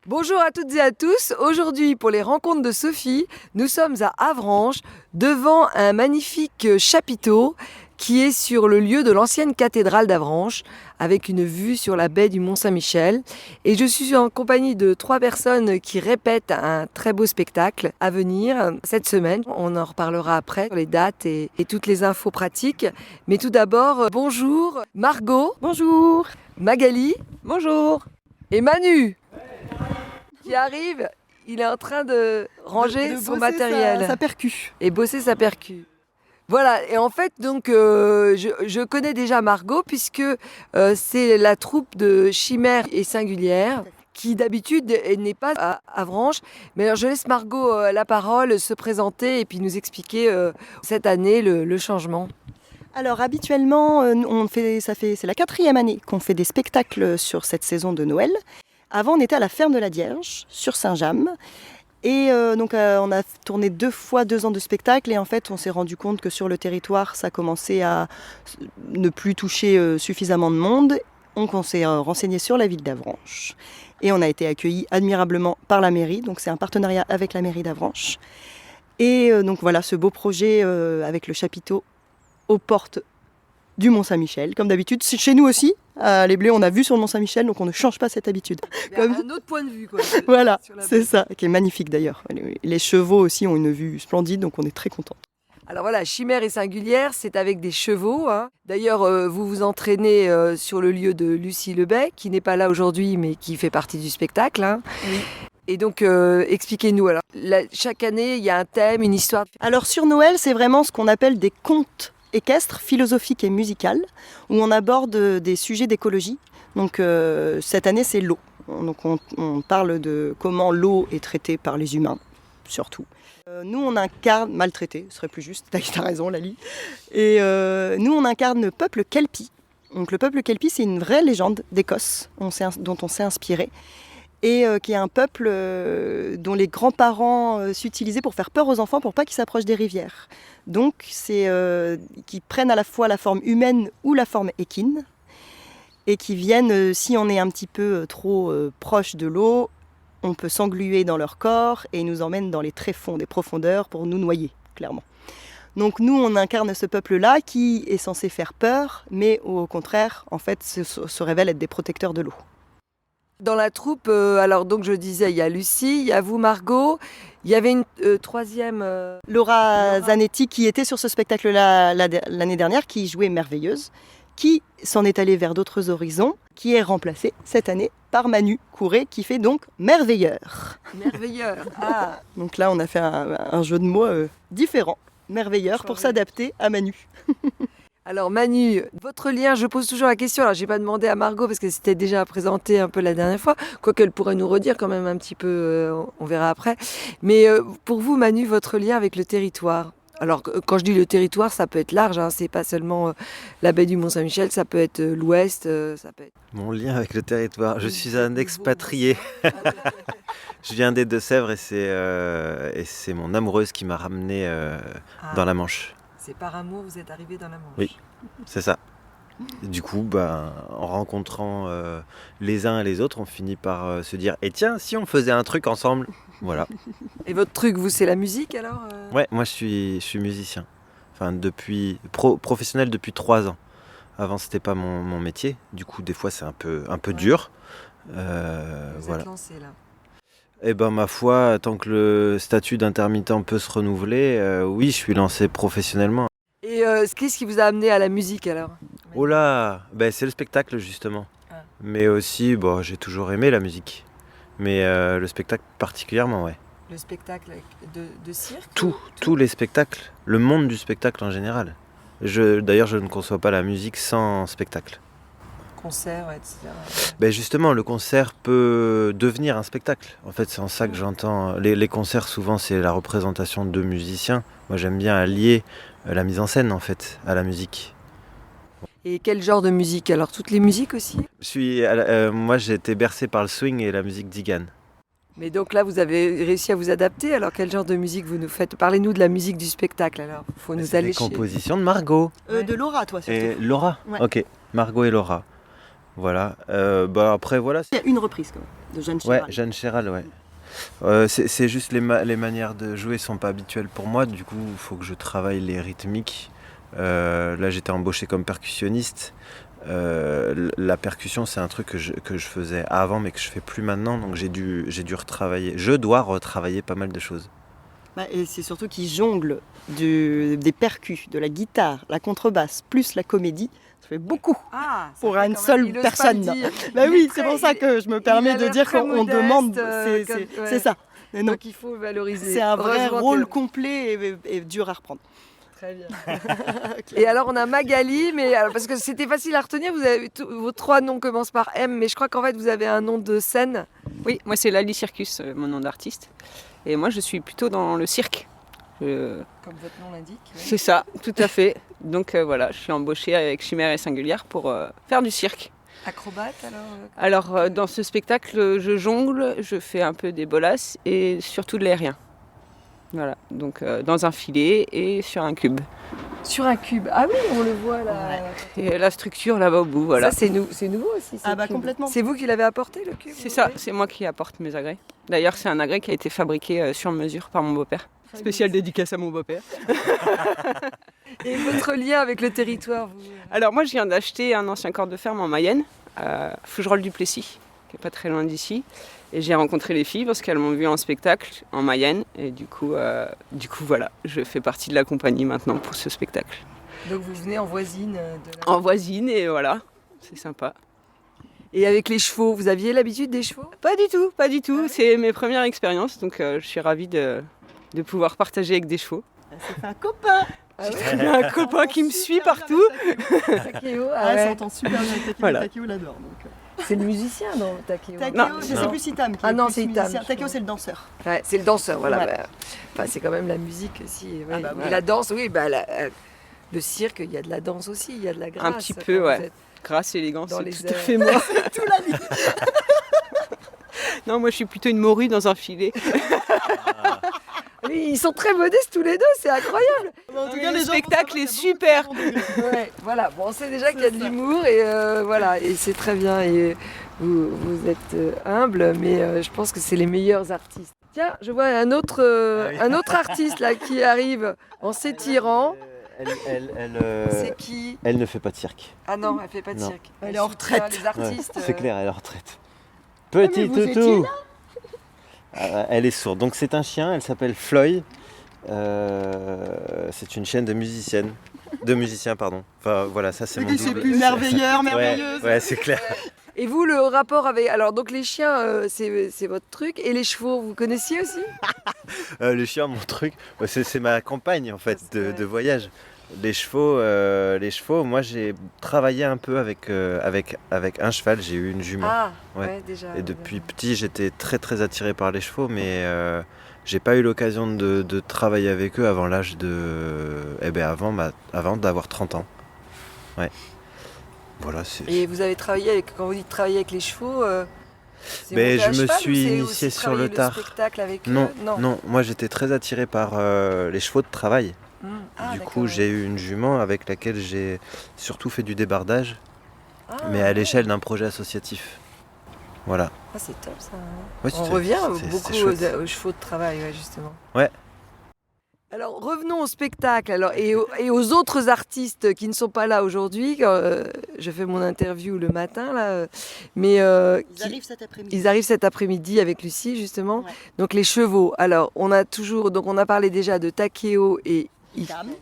Bonjour à toutes et à tous. Aujourd'hui, pour les rencontres de Sophie, nous sommes à Avranches, devant un magnifique chapiteau qui est sur le lieu de l'ancienne cathédrale d'Avranches, avec une vue sur la baie du Mont-Saint-Michel. Et je suis en compagnie de 3 personnes qui répètent un très beau spectacle à venir cette semaine. On en reparlera après, les dates et toutes les infos pratiques. Mais tout d'abord, bonjour Margot. Bonjour. Magali. Bonjour. Et Manu qui arrive, il est en train de ranger son matériel sa percu. et bosser sa percu. Voilà, et en fait, donc, je connais déjà Margot puisque c'est la troupe de Chimère et Singulière qui d'habitude n'est pas à Avranches. Mais alors, je laisse Margot la parole, se présenter et puis nous expliquer cette année le changement. Alors habituellement, c'est la 4e année qu'on fait des spectacles sur cette saison de Noël. Avant, on était à la ferme de la Dierge, sur Saint-James. Et on a tourné 2 fois 2 ans de spectacle. Et en fait, on s'est rendu compte que sur le territoire, ça commençait à ne plus toucher suffisamment de monde. Donc on s'est renseigné sur la ville d'Avranches. Et on a été accueillis admirablement par la mairie. Donc c'est un partenariat avec la mairie d'Avranches. Et donc voilà, ce beau projet avec le chapiteau aux portes du Mont-Saint-Michel, comme d'habitude. C'est chez nous aussi, à Les Blés, on a vu sur le Mont-Saint-Michel, donc on ne change pas cette habitude. Il y a un autre point de vue, quoi. Voilà, c'est ça, qui est magnifique d'ailleurs. Les chevaux aussi ont une vue splendide, donc on est très contents. Alors voilà, Chimère et Singulière, c'est avec des chevaux. D'ailleurs, vous vous entraînez sur le lieu de Lucie Lebet, qui n'est pas là aujourd'hui, mais qui fait partie du spectacle. Oui. Et donc, expliquez-nous. Alors, chaque année, il y a un thème, une histoire. Alors sur Noël, c'est vraiment ce qu'on appelle des contes équestres, philosophiques et musicales, où on aborde des sujets d'écologie. Donc cette année, c'est l'eau. Donc on parle de comment l'eau est traitée par les humains, surtout. Nous, on incarne, maltraité, ce serait plus juste, t'as raison Lali. Et nous, on incarne le peuple Kelpie. Donc le peuple Kelpie, c'est une vraie légende d'Écosse dont on s'est inspiré. Et qui est un peuple dont les grands-parents s'utilisaient pour faire peur aux enfants pour pas qu'ils s'approchent des rivières. Donc c'est qui prennent à la fois la forme humaine ou la forme équine et qui viennent, si on est un petit peu trop proche de l'eau, on peut s'engluer dans leur corps et ils nous emmènent dans les tréfonds des profondeurs pour nous noyer, clairement. Donc nous, on incarne ce peuple-là qui est censé faire peur, mais au contraire, en fait, se révèle être des protecteurs de l'eau. Dans la troupe, alors donc je disais, il y a Lucie, il y a vous Margot, il y avait une troisième... Laura Zanetti qui était sur ce spectacle-là l'année dernière, qui jouait Merveilleuse, qui s'en est allée vers d'autres horizons, qui est remplacée cette année par Manu Courret, qui fait donc Merveilleur. Merveilleur. Ah. Donc là, on a fait un jeu de mots différent, Merveilleur, pour s'adapter à Manu. Alors Manu, votre lien, je pose toujours la question, alors j'ai pas demandé à Margot parce que c'était déjà présenté un peu la dernière fois, quoique elle pourrait nous redire quand même un petit peu, on verra après. Mais pour vous Manu, votre lien avec le territoire, alors quand je dis le territoire, ça peut être large, c'est pas seulement la baie du Mont-Saint-Michel, ça peut être l'ouest, ça peut être... Mon lien avec le territoire, je suis un expatrié. Je viens des Deux-Sèvres et c'est mon amoureuse qui m'a ramené dans la Manche. C'est par amour, vous êtes arrivé dans la Manche. Oui, c'est ça. Et du coup, en rencontrant les uns et les autres, on finit par se dire « Et tiens, si on faisait un truc ensemble ?» Voilà. Et votre truc, vous, c'est la musique alors Ouais, moi je suis musicien. Enfin, professionnel depuis 3 ans. Avant, c'était pas mon métier. Du coup, des fois, c'est un peu dur. Vous voilà. êtes lancé là. Eh ben ma foi, tant que le statut d'intermittent peut se renouveler, oui, je suis lancé professionnellement. Et qu'est-ce qui vous a amené à la musique alors ? Oh là, c'est le spectacle justement. Ah. Mais aussi, j'ai toujours aimé la musique. Mais le spectacle particulièrement, ouais. Le spectacle de cirque ? Tous les spectacles, le monde du spectacle en général. D'ailleurs, je ne conçois pas la musique sans spectacle. Concert, etc. Justement, le concert peut devenir un spectacle. En fait, c'est en ça que j'entends. Les concerts, souvent, c'est la représentation de musiciens. Moi, j'aime bien allier la mise en scène, en fait, à la musique. Et quel genre de musique ? Alors, toutes les musiques aussi ? Moi, j'ai été bercé par le swing et la musique d'Igan. Mais donc là, vous avez réussi à vous adapter. Alors, quel genre de musique vous nous faites ? Parlez-nous de la musique du spectacle, alors. Faut nous C'est aller les compositions de Margot. De Laura, toi, surtout. Et Laura, Ouais. Ok, Margot et Laura. Voilà. Après, voilà. Il y a une reprise quand même, de Jeanne Ouais, Chéral. Jeanne Chéral, ouais. C'est juste les manières de jouer sont pas habituelles pour moi, du coup il faut que je travaille les rythmiques. Là j'étais embauché comme percussionniste. La percussion c'est un truc que je faisais avant mais que je fais plus maintenant, donc j'ai dû retravailler. Je dois retravailler pas mal de choses. Et c'est surtout qu'il jongle des percus, de la guitare, la contrebasse, plus la comédie. Ça fait beaucoup pour une seule personne. Oui, c'est pour ça que je me permets de dire qu'on demande. C'est ça. Mais non, donc il faut valoriser. c'est un vrai rôle complet et dur à reprendre. Très bien. Okay. Et alors on a Magali, mais alors, parce que c'était facile à retenir, vous avez vos 3 noms commencent par M, mais je crois qu'en fait vous avez un nom de scène. Oui, moi c'est Lali Circus, mon nom d'artiste. Et moi je suis plutôt dans le cirque. Comme votre nom l'indique. Oui. C'est ça, tout à fait. Donc voilà, je suis embauchée avec Chimère et Singulière pour faire du cirque. Acrobate Alors dans ce spectacle, je jongle, je fais un peu des bolasses et surtout de l'aérien. Voilà, donc dans un filet et sur un cube. Sur un cube. Ah oui, on le voit là. Ouais. Et la structure là-bas au bout, voilà. Ça c'est nouveau aussi. Complètement. C'est vous qui l'avez apporté le cube? C'est ça, c'est moi qui apporte mes agrès. D'ailleurs, c'est un agrès qui a été fabriqué sur mesure par mon beau-père. Spécial dédicace à mon beau-père. Et votre lien avec le territoire Alors moi je viens d'acheter un ancien corps de ferme en Mayenne, à Fougerolles-du-Plessis, qui n'est pas très loin d'ici. Et j'ai rencontré les filles parce qu'elles m'ont vu en spectacle en Mayenne. Et du coup voilà, je fais partie de la compagnie maintenant pour ce spectacle. Donc vous venez en voisine En voisine et voilà, c'est sympa. Et avec les chevaux, vous aviez l'habitude des chevaux? Pas du tout. Ah oui. C'est mes premières expériences, donc je suis ravie de pouvoir partager avec des chevaux. C'est un copain. Il y a un copain qui me suit partout. Takeo, ça s'entend super bien avec Takeo. Voilà. Takeo l'adore. C'est le musicien dans Takeo. Takeo, je sais plus Itam. Non, c'est Itam. Takeo, c'est le danseur. Ouais, c'est le danseur, voilà. Ouais. C'est quand même la musique aussi. Ouais. Voilà. Et la danse, oui, le cirque, il y a de la danse aussi, il y a de la grâce. Un petit peu, ouais. Grâce, élégance, c'est tout à fait moi. C'est tout la vie. Non, moi je suis plutôt une morue dans un filet. Oui, ils sont très modestes tous les deux, c'est incroyable. En tout cas, le spectacle est super. Ouais, voilà, bon, on sait déjà qu'il y a de l'humour et voilà, et c'est très bien. Et vous êtes humble, mais je pense que c'est les meilleurs artistes. Tiens, je vois un autre artiste là qui arrive en s'étirant. C'est qui? Elle ne fait pas de cirque. Ah non, elle fait pas de Non. cirque. Elle est en retraite. Les artistes. C'est clair, elle est en retraite. Petit toutou. Elle est sourde. Donc c'est un chien, elle s'appelle Floyd. C'est une chienne de musiciens, pardon. Enfin voilà, ça c'est mon double. C'est plus merveilleuse. Ouais, c'est clair. Et vous, le rapport avec... Alors, donc les chiens, c'est votre truc. Et les chevaux, vous connaissiez aussi? Le chien, mon truc, c'est ma compagne en fait de voyage. Les chevaux, moi j'ai travaillé un peu avec un cheval, j'ai eu une jument. Ah, Ouais. ouais, déjà. Et depuis petit, j'étais très très attiré par les chevaux, mais j'ai pas eu l'occasion de travailler avec eux avant l'âge de... avant d'avoir 30 ans. Ouais. Voilà, Et vous avez travaillé avec... Quand vous dites travailler avec les chevaux... Mais monter à je me cheval, suis ou c'est initié aussi sur le travailler tard. Spectacle avec Non, eux non, moi j'étais très attiré par les chevaux de travail. Du coup, j'ai eu une jument avec laquelle j'ai surtout fait du débardage, mais à l'échelle d'un projet associatif. Voilà. Ah, c'est top ça. Ouais, On revient beaucoup chouette. aux chevaux de travail, ouais, justement. Ouais. Alors revenons au spectacle et aux autres artistes qui ne sont pas là aujourd'hui. Je fais mon interview le matin là, mais Ils arrivent cet après-midi. ils arrivent cet après-midi avec Lucie justement. Ouais. Donc les chevaux. Alors on a parlé déjà de Takeo et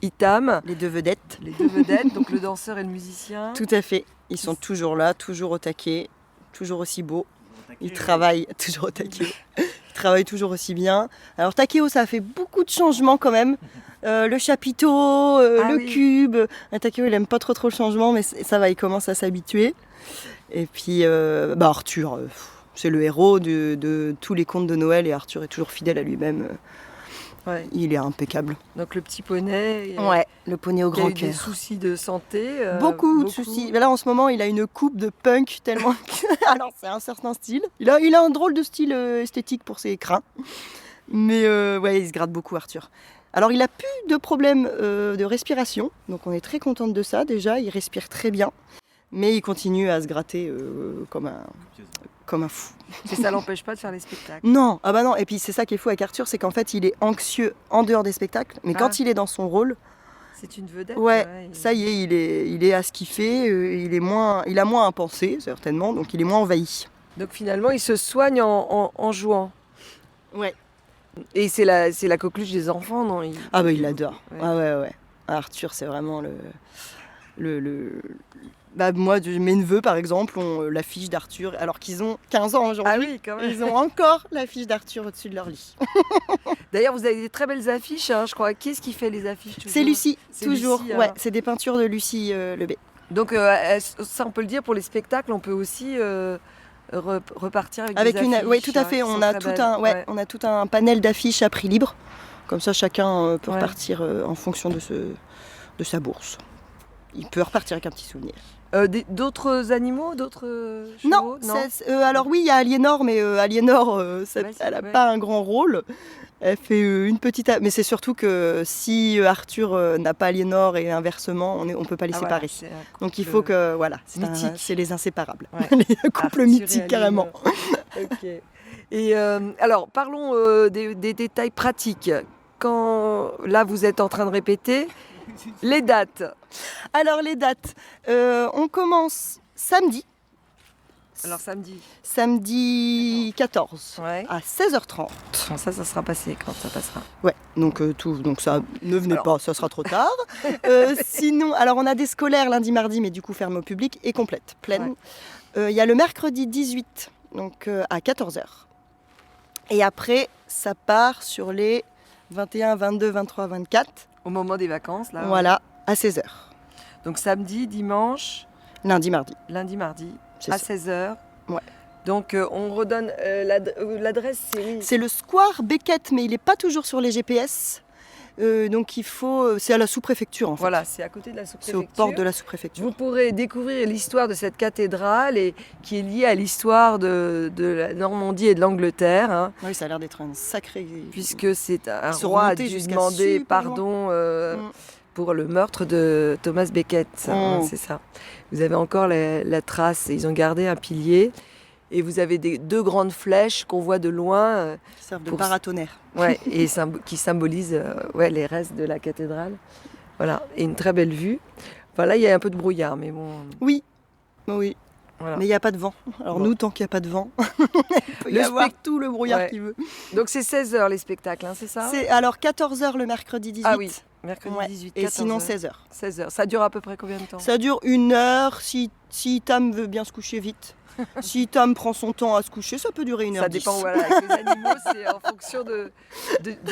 Itam, Les deux vedettes. les deux vedettes, donc le danseur et le musicien. Tout à fait. Ils sont toujours là, toujours au taquet, toujours aussi beaux. Ils travaillent toujours au taquet. Ils travaillent toujours aussi bien. Alors Takeo, ça a fait beaucoup de changements quand même. Le chapiteau, le oui. cube. Takeo, il aime pas trop le changement, mais ça va, il commence à s'habituer. Et puis Arthur, c'est le héros de tous les contes de Noël et Arthur est toujours fidèle à lui-même. Ouais. Il est impeccable. Donc le petit poney. Le poney au Qui a grand eu des cœur. soucis de santé. Beaucoup de soucis. Mais là, en ce moment, il a une coupe de punk tellement. Alors, c'est un certain style. Il a un drôle de style esthétique pour ses crins. Mais il se gratte beaucoup, Arthur. Alors, il a plus de problèmes de respiration. Donc, on est très contente de ça. Déjà, il respire très bien. Mais il continue à se gratter comme un fou. Et ça l'empêche pas de faire les spectacles. Non, ah bah non. Et puis c'est ça qui est fou avec Arthur, c'est qu'en fait il est anxieux en dehors des spectacles, mais Ah. quand il est dans son rôle, C'est une vedette. ça y est, il est à ce qu'il fait, il a moins à penser certainement, donc il est moins envahi. Donc finalement, il se soigne en jouant. Ouais. Et c'est la coqueluche des enfants, non? Ah bah il l'adore. Ouais. Ah ouais. Arthur, c'est vraiment Bah moi, mes neveux par exemple ont l'affiche d'Arthur, alors qu'ils ont 15 ans aujourd'hui. Ah oui, quand même. Ils ont encore l'affiche d'Arthur au-dessus de leur lit. D'ailleurs, vous avez des très belles affiches, hein, je crois. Qui est-ce qui fait les affiches toujours? C'est Lucie, C'est toujours. Lucie, Ouais, alors. c'est des peintures de Lucie Lebé. Donc ça, on peut le dire, pour les spectacles, on peut aussi repartir avec des affiches. Oui, tout à fait. qui On sont a très tout belles. on a tout un panel d'affiches à prix libre. Comme ça, chacun peut Ouais. repartir en fonction de sa bourse. Il peut repartir avec un petit souvenir. D'autres animaux, d'autres Non, chevaux? alors oui, il y a Aliénor, mais Aliénor, elle n'a ouais. pas un grand rôle. Elle fait une petite... Mais c'est surtout que si Arthur n'a pas Aliénor et inversement, on ne peut pas les Ah, séparer. voilà, c'est un couple Donc il faut que... Voilà, mythique. c'est les inséparables. Ouais. Les Arthur couples et mythiques, carrément. Aliénor. Ok. Et alors, parlons des détails pratiques. Quand là, vous êtes en train de répéter les dates. Alors les dates, on commence samedi. Alors samedi. Samedi 14 Ouais. à 16h30. Bon, ça sera passé quand ça passera. Ouais, donc donc ça, ne venez Alors. pas, ça sera trop tard. Sinon, alors on a des scolaires lundi, mardi, mais du coup fermés au public et complète, pleine. Il y a le mercredi 18, donc à 14h. Et après, ça part sur les 21, 22, 23, 24, Au moment des vacances, là. voilà, à 16h. Donc samedi, dimanche, Lundi, mardi, lundi, mardi, c'est à ça. 16h. Ouais. Donc on redonne l'adresse, c'est... C'est le square Beckett, mais il n'est pas toujours sur les GPS. Donc il faut... C'est à la sous-préfecture en fait. Voilà, c'est à côté de la C'est sous-préfecture. au port de la sous-préfecture. Vous pourrez découvrir l'histoire de cette cathédrale et qui est liée à l'histoire de la Normandie et de l'Angleterre, hein, Oui, ça a l'air d'être un sacré... puisque c'est un Ils sont roi a remontés dû jusqu'à demander super pardon Mm. pour le meurtre de Thomas Becket. Hein, Mm. c'est ça. Vous avez encore la trace. Ils ont gardé un pilier et vous avez deux grandes flèches qu'on voit de loin. Qui servent de Pour- paratonnerre. Ouais, et qui symbolise les restes de la cathédrale. Voilà, et une très belle vue. Voilà, il y a un peu de brouillard, mais bon. Oui. Voilà. Mais il n'y a pas de vent. Alors Bon. nous, tant qu'il n'y a pas de vent, il peut y Le avoir spect- tout le brouillard Ouais. qu'il veut. Donc c'est 16h les spectacles, hein, c'est ça? C'est alors 14h le mercredi 18. Ah oui, mercredi Ouais. 18, Et 14 sinon heures. 16h. 16h. Ça dure à peu près combien de temps? Ça dure 1 heure si Tam veut bien se coucher vite. Si Tam prend son temps à se coucher, ça peut durer 1 heure. Ça dépend, voilà. Avec les animaux, c'est en fonction de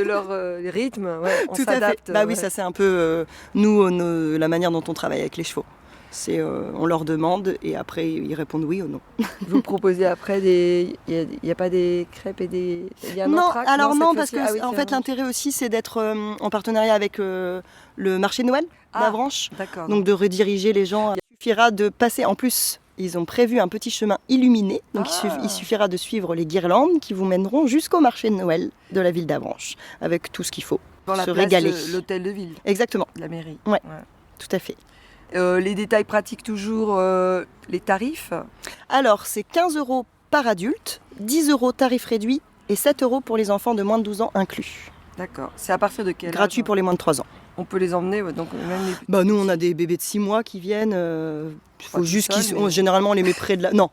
leur rythme. Ouais, on Tout à fait. s'adapte. Bah oui, ouais. ça c'est un peu la manière dont on travaille avec les chevaux. C'est on leur demande et après ils répondent oui ou non. Vous proposez après il y a pas des crêpes et des... Il y a un Non, entracte, alors cette non, parce fois-ci que Ah oui, en c'est fait Avranches. l'intérêt aussi c'est d'être en partenariat avec le marché de Noël Ah. d'Avranches. D'accord. Donc de rediriger les gens. Il suffira de passer, en plus, ils ont prévu un petit chemin illuminé. Donc il suffira de suivre les guirlandes qui vous mèneront jusqu'au marché de Noël de la ville d'Avranches, avec tout ce qu'il faut. dans la se place régaler. de l'hôtel de ville, Exactement, de la mairie. Ouais. tout à fait. Les détails pratiques toujours, les tarifs. Alors c'est 15 € par adulte, 10 € tarif réduit et 7 € pour les enfants de moins de 12 ans inclus. D'accord. C'est à partir de quel Gratuit âge pour les moins de 3 ans. On peut les emmener, ouais, donc même les... Bah nous on a des bébés de 6 mois qui viennent, il faut tout juste seul, qu'ils mais- généralement on les met près de la... Non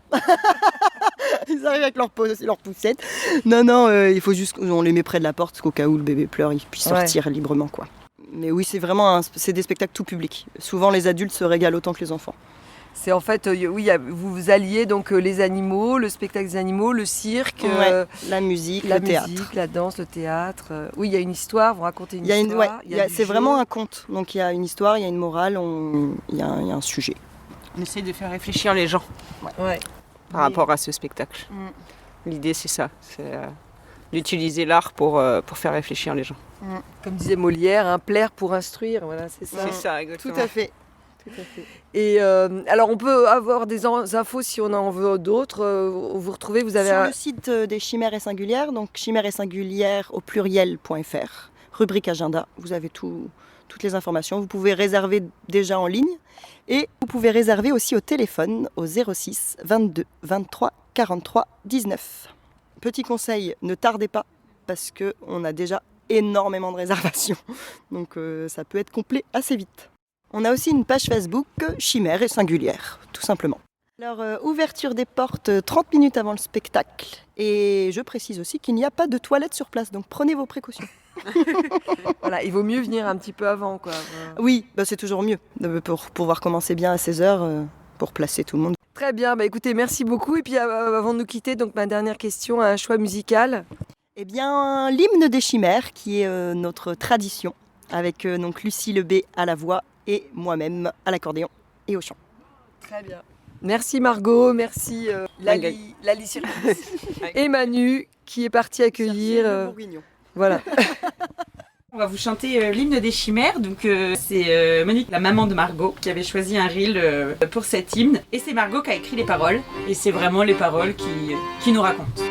Ils arrivent avec leur poussette. Non, il faut juste on les met près de la porte qu'au cas où le bébé pleure, il puisse Ouais. sortir librement quoi. Mais oui, c'est vraiment c'est des spectacles tout public. Souvent les adultes se régalent autant que les enfants. C'est en fait, oui, vous alliez donc les animaux, le spectacle des animaux, le cirque, Ouais, la musique, la le théâtre. musique, la danse, le théâtre. Oui, il y a une histoire, vous racontez une Il y a une, histoire. ouais, il y a du c'est jeu. vraiment un conte. Donc il y a une histoire, il y a une morale, il y a un sujet. On essaie de faire réfléchir les gens Ouais. par rapport à ce spectacle. Mm. L'idée, c'est ça, c'est d'utiliser l'art pour faire réfléchir les gens. Comme disait Molière, un plaire pour instruire, voilà, c'est ça. C'est ça, Tout exactement. à fait. Et alors, on peut avoir des infos si on en veut d'autres. Vous retrouvez, vous avez Sur un... le site des Chimères et Singulières, donc chimères et singulières au pluriel.fr, rubrique agenda, vous avez tous toutes les informations. Vous pouvez réserver déjà en ligne et vous pouvez réserver aussi au téléphone au 06 22 23 43 19. Petit conseil, ne tardez pas parce qu'on a déjà énormément de réservations. Donc ça peut être complet assez vite. On a aussi une page Facebook Chimère et Singulière, tout simplement. Alors, ouverture des portes 30 minutes avant le spectacle. Et je précise aussi qu'il n'y a pas de toilette sur place, donc prenez vos précautions. Voilà, il vaut mieux venir un petit peu avant, quoi. Oui, c'est toujours mieux pour pouvoir commencer bien à 16h pour placer tout le monde. Très bien, écoutez, merci beaucoup. Et puis avant de nous quitter, donc ma dernière question, un choix musical. Eh bien, l'hymne des Chimères, qui est notre tradition, avec donc Lucie Lebé à la voix et moi-même à l'accordéon et au chant. Très bien. Merci Margot, merci Lali Circus et Manu qui est parti accueillir. Voilà. On va vous chanter l'hymne des Chimères. Donc c'est Monique, la maman de Margot, qui avait choisi un reel pour cet hymne. Et c'est Margot qui a écrit les paroles. Et c'est vraiment les paroles qui nous racontent.